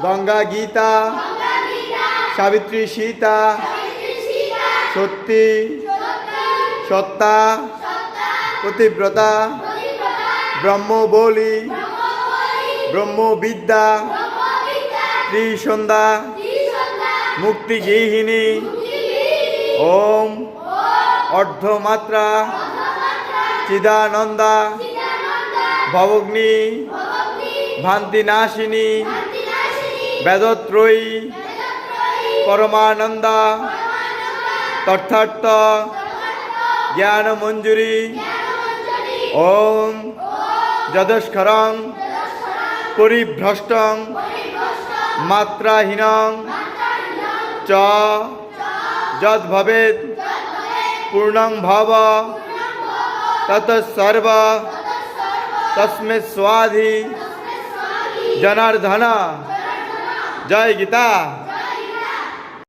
গঙ্গা গীতা সাবিত্রী সীতা সত্যি সত্তা প্রতিব্রতা ব্রহ্মবলী ব্রহ্মবিদ্যা ত্রিসন্ধ্যা মুক্তিগৃহিণী ওম অর্ধমাত্রা চিদানন্দা ভবগ্নি ভান্তিনাশিনী বেদত্রয়ী পরমানন্দা তথার্থ জ্ঞান মঞ্জুরি ওম যদস্করং পরিভ্রষ্টং মাত্রাহীনং চ যদ্ভবেৎ পূর্ণং ভব ততঃসর্ব তস্মৈ স্বাধি জনার্দন। জয় গীতা।